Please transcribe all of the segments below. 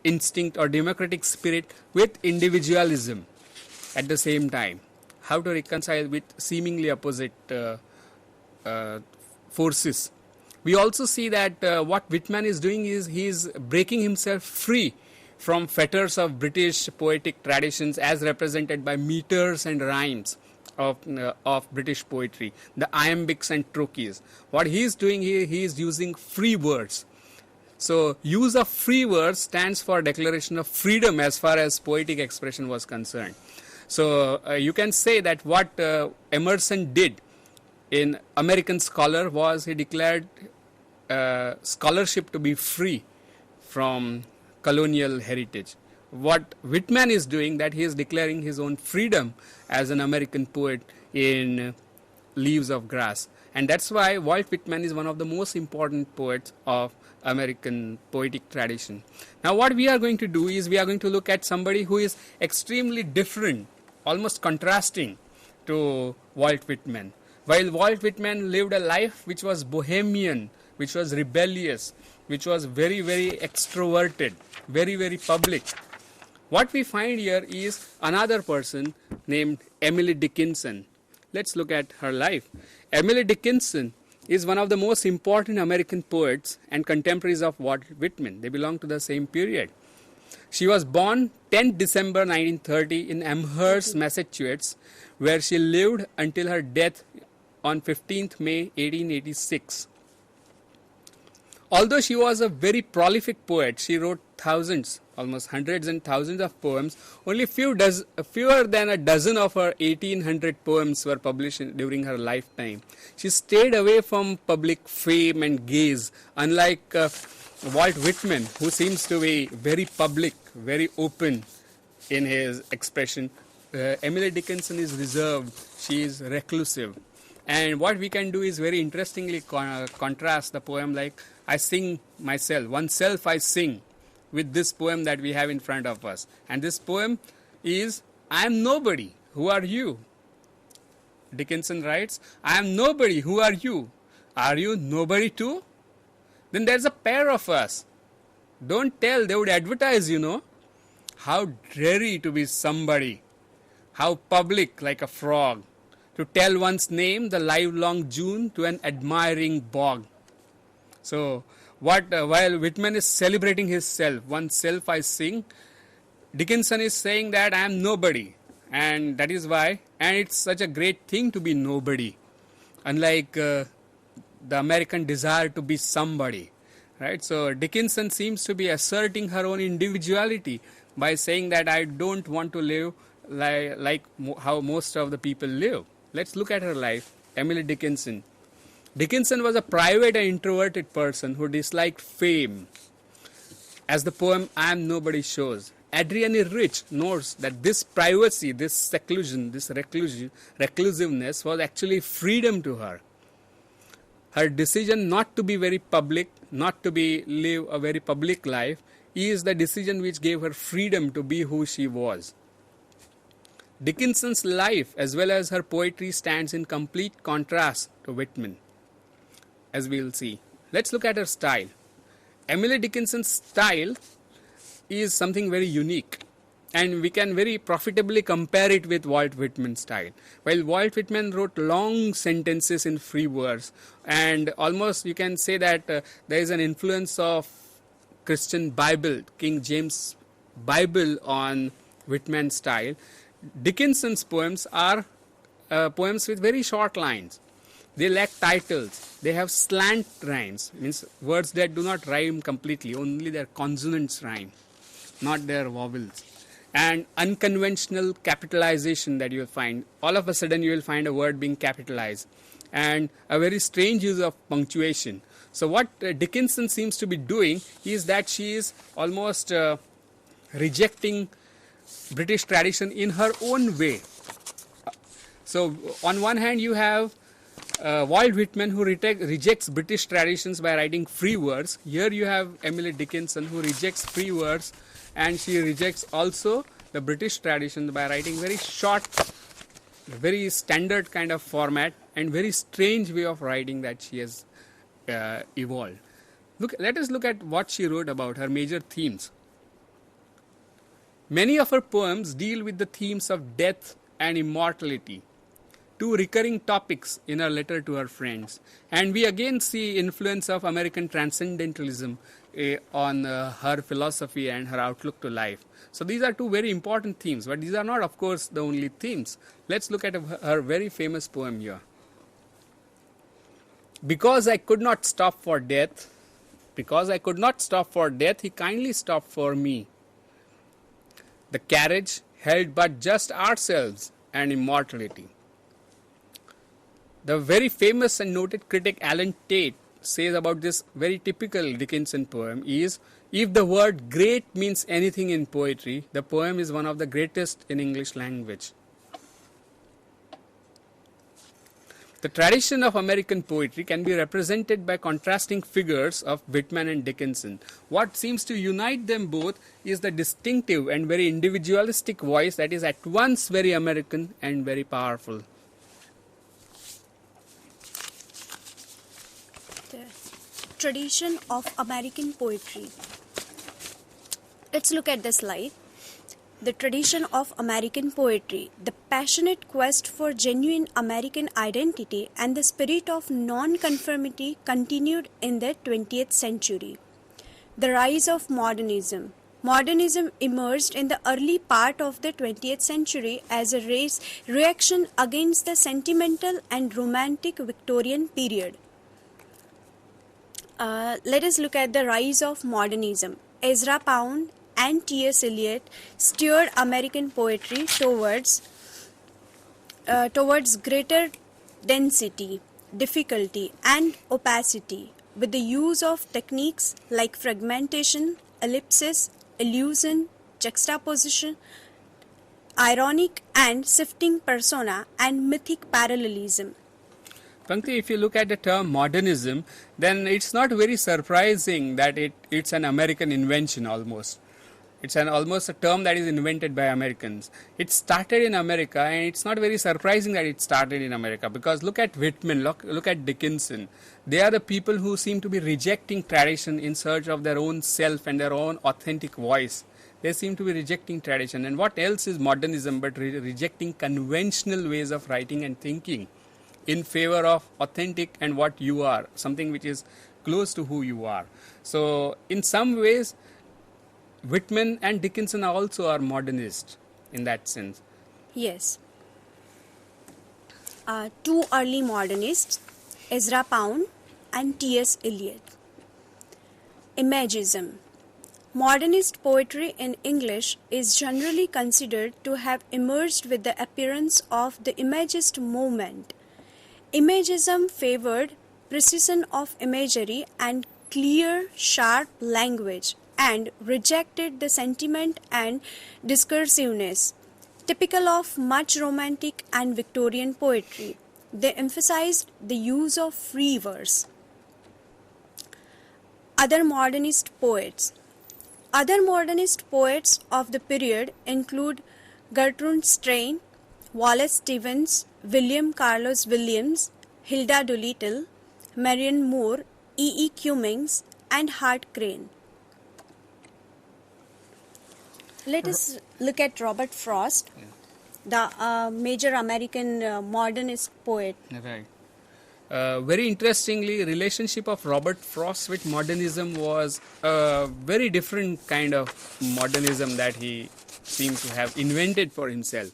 instinct or democratic spirit with individualism at the same time. How to reconcile with seemingly opposite forces. We also see that what Whitman is doing is he is breaking himself free from fetters of British poetic traditions as represented by meters and rhymes of British poetry, the iambics and trochees. What he is doing here, he is using free words. So use of free words stands for declaration of freedom as far as poetic expression was concerned. So you can say that what Emerson did in American Scholar was he declared scholarship to be free from colonial heritage. What Whitman is doing, that he is declaring his own freedom as an American poet in Leaves of Grass. And that's why Walt Whitman is one of the most important poets of American poetic tradition. Now what we are going to do is we are going to look at somebody who is extremely different, almost contrasting to Walt Whitman. While Walt Whitman lived a life which was bohemian, which was rebellious, which was very, very extroverted, very, very public. What we find here is another person named Emily Dickinson. Let's look at her life. Emily Dickinson is one of the most important American poets and contemporaries of Walt Whitman. They belong to the same period. She was born 10 December 1930 in Amherst, Massachusetts, where she lived until her death on 15th May 1886. Although she was a very prolific poet, she wrote thousands, almost hundreds and thousands of poems. Only fewer than a dozen of her 1800 poems were published during her lifetime. She stayed away from public fame and gaze, unlike Walt Whitman, who seems to be very public, very open in his expression. Emily Dickinson is reserved, she is reclusive. And what we can do is very interestingly contrast the poem like I sing myself, oneself I sing, with this poem that we have in front of us. And this poem is I am nobody, who are you? Dickinson writes, I am nobody, who are you? Are you nobody too? Then there's a pair of us. Don't tell, they would advertise, you know. How dreary to be somebody. How public like a frog. To tell one's name the livelong June to an admiring bog. So while Whitman is celebrating his self, oneself I sing, Dickinson is saying that I am nobody. And that is why, and it's such a great thing to be nobody. Unlike the American desire to be somebody. Right? So Dickinson seems to be asserting her own individuality by saying that I don't want to live like how most of the people live. Let's look at her life. Emily Dickinson. Dickinson was a private and introverted person who disliked fame. As the poem I Am Nobody shows, Adrienne Rich notes that this privacy, this seclusion, this reclusiveness was actually freedom to her. Her decision not to be very public, not to live a very public life, is the decision which gave her freedom to be who she was. Dickinson's life as well as her poetry stands in complete contrast to Whitman, as we will see. Let's look at her style. Emily Dickinson's style is something very unique, and we can very profitably compare it with Walt Whitman's style. While Walt Whitman wrote long sentences in free verse, and almost you can say that there is an influence of Christian Bible, King James Bible on Whitman's style. Dickinson's poems are poems with very short lines. They lack titles. They have slant rhymes, means words that do not rhyme completely, only their consonants rhyme, not their vowels. And unconventional capitalization that you will find. All of a sudden you will find a word being capitalized. And a very strange use of punctuation. So what Dickinson seems to be doing is that she is almost rejecting British tradition in her own way. So on one hand you have Walt Whitman who rejects British traditions by writing free verse. Here you have Emily Dickinson who rejects free verse, and she rejects also the British tradition by writing very short, very standard kind of format and very strange way of writing that she has evolved. Let us look at what she wrote about, her major themes. Many of her poems deal with the themes of death and immortality, two recurring topics in her letter to her friends. And we again see influence of American transcendentalism on her philosophy and her outlook to life. So these are two very important themes, but these are not, of course, the only themes. Let's look at her very famous poem here. Because I could not stop for death, he kindly stopped for me. The carriage held but just ourselves and immortality. The very famous and noted critic Alan Tate says about this very typical Dickinson poem is, if the word great means anything in poetry, the poem is one of the greatest in English language. The tradition of American poetry can be represented by contrasting figures of Whitman and Dickinson. What seems to unite them both is the distinctive and very individualistic voice that is at once very American and very powerful. The tradition of American poetry. Let's look at the slide. The tradition of American poetry, the passionate quest for genuine American identity and the spirit of non-conformity continued in the 20th century. The rise of modernism. Modernism emerged in the early part of the 20th century as a reaction against the sentimental and romantic Victorian period. Let us look at the rise of modernism. Ezra Pound and T.S. Eliot steered American poetry towards greater density, difficulty, and opacity, with the use of techniques like fragmentation, ellipsis, illusion, juxtaposition, ironic and shifting persona, and mythic parallelism. Pankti, if you look at the term modernism, then it's not very surprising that it's an American invention almost. It's almost a term that is invented by Americans. It started in America, and it's not very surprising that it started in America, because look at Whitman, look at Dickinson. They are the people who seem to be rejecting tradition in search of their own self and their own authentic voice. They seem to be rejecting tradition. And what else is modernism but rejecting conventional ways of writing and thinking in favor of authentic and what you are, something which is close to who you are. So in some ways, Whitman and Dickinson also are modernist in that sense. Yes. Two early modernists, Ezra Pound and T.S. Eliot. Imagism. Modernist poetry in English is generally considered to have emerged with the appearance of the Imagist movement. Imagism favored precision of imagery and clear, sharp language, and rejected the sentiment and discursiveness typical of much romantic and Victorian poetry. They emphasized the use of free verse. Other modernist poets. Other modernist poets of the period include Gertrude Stein, Wallace Stevens, William Carlos Williams, Hilda Doolittle, Marion Moore, E. Cummings, and Hart Crane. Let us look at Robert Frost, the major American modernist poet. Right. Very interestingly, relationship of Robert Frost with modernism was a very different kind of modernism that he seems to have invented for himself.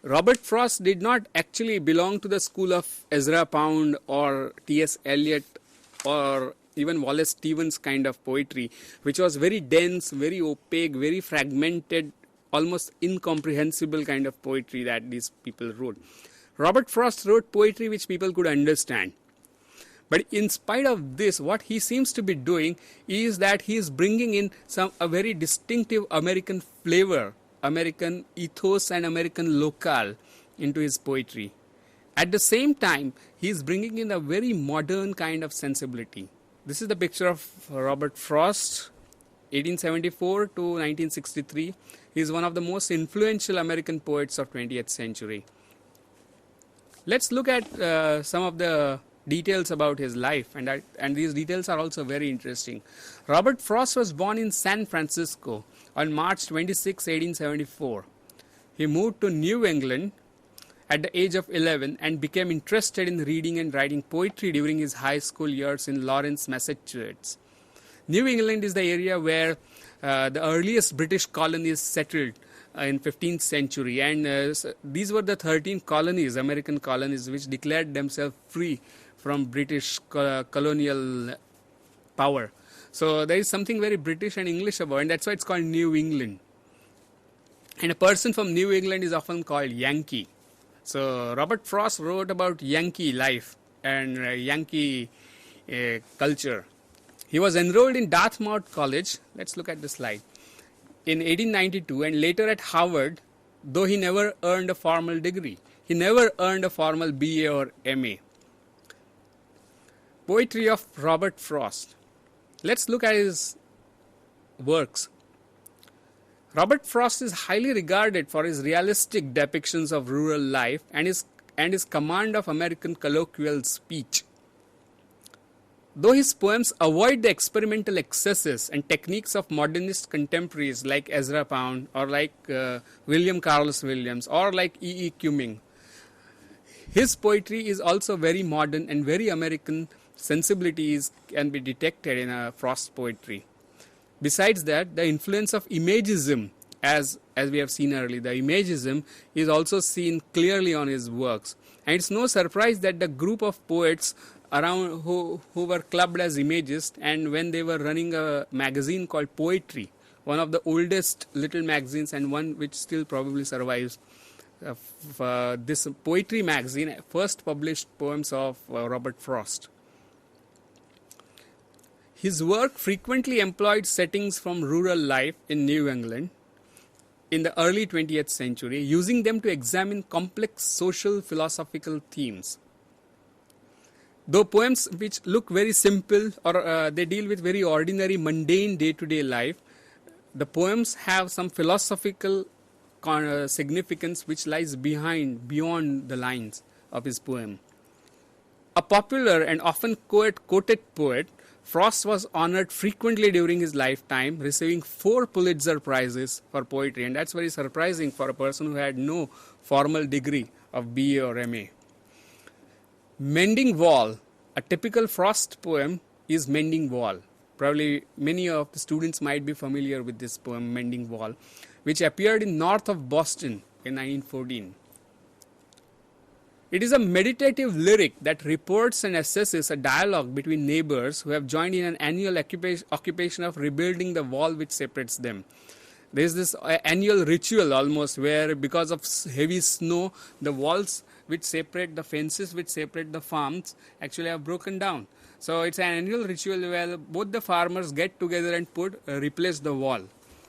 Robert Frost did not actually belong to the school of Ezra Pound or T.S. Eliot or even Wallace Stevens kind of poetry, which was very dense, very opaque, very fragmented, almost incomprehensible kind of poetry that these people wrote. Robert Frost wrote poetry which people could understand. But in spite of this, what he seems to be doing is that he is bringing in a very distinctive American flavor, American ethos and American locale into his poetry. At the same time, he is bringing in a very modern kind of sensibility. This is the picture of Robert Frost, 1874 to 1963. He is one of the most influential American poets of 20th century. Let's look at some of the details about his life, and these details are also very interesting. Robert Frost was born in San Francisco on March 26, 1874. He moved to New England at the age of 11 and became interested in reading and writing poetry during his high school years in Lawrence, Massachusetts. New England is the area where the earliest British colonies settled in 15th century, and these were the 13 colonies, American colonies, which declared themselves free from British colonial power. So there is something very British and English about it, and that's why it's called New England. And a person from New England is often called Yankee. So Robert Frost wrote about Yankee life and Yankee culture. He was enrolled in Dartmouth College. Let's look at the slide. In 1892, and later at Harvard, though he never earned a formal degree. He never earned a formal BA or MA. Poetry of Robert Frost. Let's look at his works. Robert Frost is highly regarded for his realistic depictions of rural life and his command of American colloquial speech. Though his poems avoid the experimental excesses and techniques of modernist contemporaries like Ezra Pound or like William Carlos Williams or like E. E. Cumming, his poetry is also very modern, and very American sensibilities can be detected in Frost poetry. Besides that, the influence of imagism, as we have seen earlier, the imagism is also seen clearly on his works. And it's no surprise that the group of poets around who were clubbed as imagists, and when they were running a magazine called Poetry, one of the oldest little magazines and one which still probably survives, this Poetry magazine first published poems of Robert Frost. His work frequently employed settings from rural life in New England in the early 20th century, using them to examine complex social philosophical themes. Though poems which look very simple or they deal with very ordinary, mundane day-to-day life, the poems have some philosophical significance which lies beyond the lines of his poem. A popular and often quoted poet, Frost was honored frequently during his lifetime, receiving 4 Pulitzer Prizes for poetry, and that's very surprising for a person who had no formal degree of BA or MA. Mending Wall, a typical Frost poem is Mending Wall. Probably many of the students might be familiar with this poem, Mending Wall, which appeared in north of Boston in 1914. It is a meditative lyric that reports and assesses a dialogue between neighbors who have joined in an annual occupation of rebuilding the wall which separates them. There is this annual ritual almost where, because of heavy snow, the walls which separate the fences, which separate the farms, actually have broken down. So it's an annual ritual where both the farmers get together and replace the wall.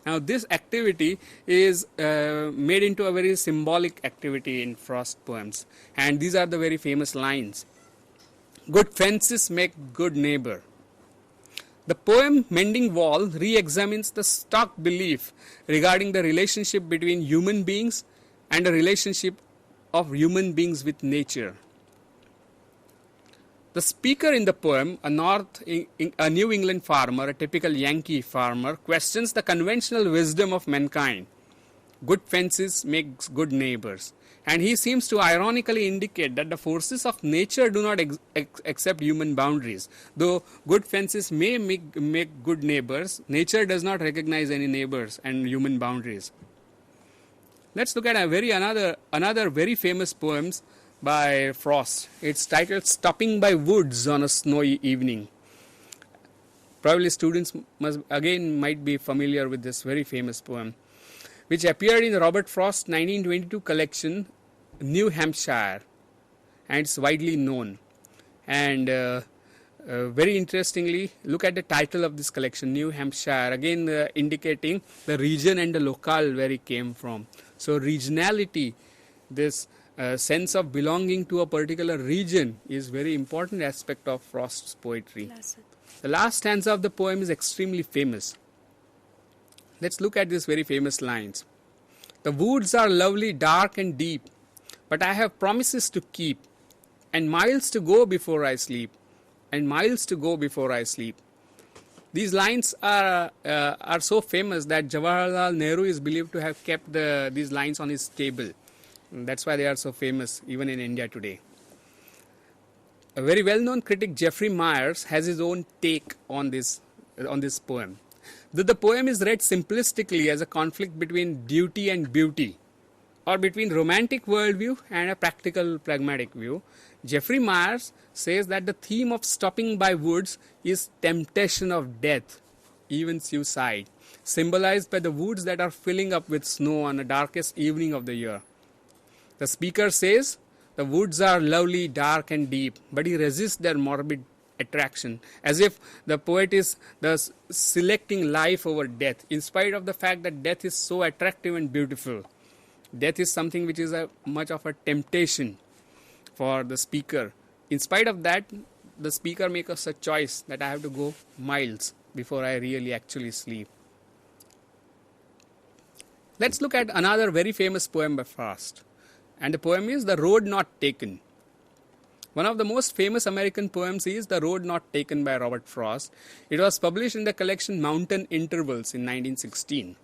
Now this activity is made into a very symbolic activity in Frost poems, and these are the very famous lines. Good fences make good neighbor. The poem Mending Wall re-examines the stock belief regarding the relationship between human beings and the relationship of human beings with nature. The speaker in the poem, a New England farmer, a typical Yankee farmer, questions the conventional wisdom of mankind. Good fences make good neighbors. And he seems to ironically indicate that the forces of nature do not accept human boundaries. Though good fences may make good neighbors, nature does not recognize any neighbors and human boundaries. Let's look at another very famous poems by Frost. It's titled Stopping by Woods on a Snowy Evening. Probably students might be familiar with this very famous poem, which appeared in Robert Frost's 1922 collection, New Hampshire, and it's widely known. And very interestingly, look at the title of this collection, New Hampshire, again indicating the region and the locale where he came from. So regionality, this sense of belonging to a particular region, is very important aspect of Frost's poetry. The last stanza of the poem is extremely famous. Let's look at these very famous lines. The woods are lovely, dark and deep, but I have promises to keep, and miles to go before I sleep, and miles to go before I sleep. These lines are so famous that Jawaharlal Nehru is believed to have kept these lines on his table. And that's why they are so famous even in India today. A very well-known critic, Jeffrey Myers, has his own take on this poem. Though the poem is read simplistically as a conflict between duty and beauty, or between romantic worldview and a practical, pragmatic view, Jeffrey Myers says that the theme of stopping by woods is temptation of death, even suicide, symbolized by the woods that are filling up with snow on the darkest evening of the year. The speaker says the woods are lovely, dark and deep, but he resists their morbid attraction, as if the poet is thus selecting life over death, in spite of the fact that death is so attractive and beautiful. Death is something which is much of a temptation for the speaker. In spite of that, the speaker makes a choice that I have to go miles before I really actually sleep. Let's look at another very famous poem by Frost. And the poem is The Road Not Taken. One of the most famous American poems is The Road Not Taken by Robert Frost. It was published in the collection Mountain Intervals in 1916.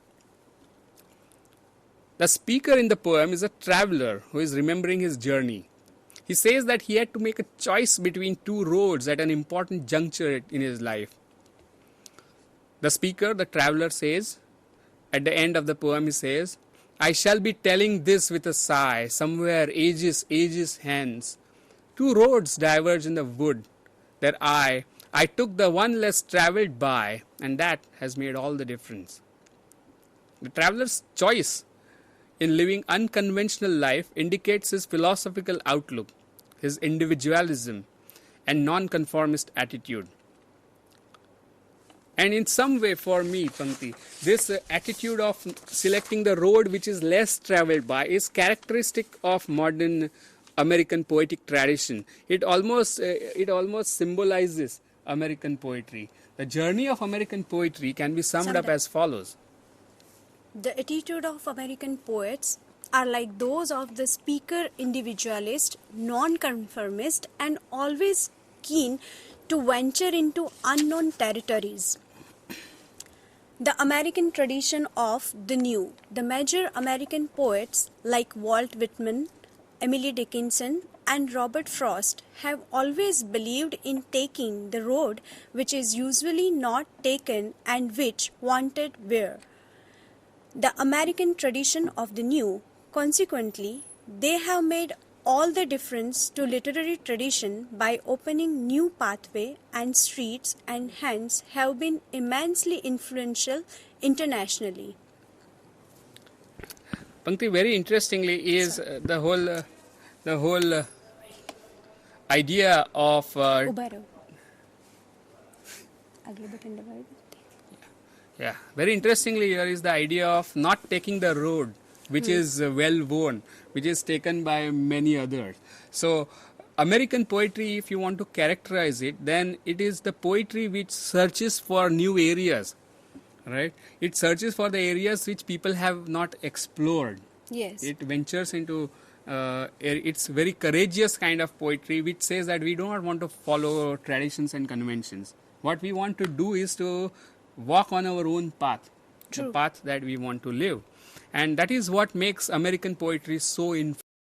The speaker in the poem is a traveler who is remembering his journey. He says that he had to make a choice between two roads at an important juncture in his life. The speaker, the traveler, says, at the end of the poem he says, I shall be telling this with a sigh, somewhere ages hence. Two roads diverge in the wood, that I took the one less travelled by, and that has made all the difference. The traveller's choice in living unconventional life indicates his philosophical outlook, his individualism, and non-conformist attitude. And in some way for me, Pankti, this attitude of selecting the road which is less travelled by is characteristic of modern American poetic tradition. It almost symbolizes American poetry. The journey of American poetry can be summed up as follows. The attitude of American poets are like those of the speaker, individualist, non-conformist, and always keen to venture into unknown territories. The American tradition of the new. The major American poets like Walt Whitman, Emily Dickinson, and Robert Frost have always believed in taking the road which is usually not taken and which wanted where. The American tradition of the new, consequently, they have made all the difference to literary tradition by opening new pathway and streets, and hence have been immensely influential internationally. Pankti, very interestingly is the whole idea of very interestingly here is the idea of not taking the road which is well worn, which is taken by many others. So American poetry, if you want to characterize it, then it is the poetry which searches for new areas, right? It searches for the areas which people have not explored. Yes. It ventures into it's very courageous kind of poetry which says that we do not want to follow traditions and conventions. What we want to do is to walk on our own path, True. the path that we want to live. And that is what makes American poetry so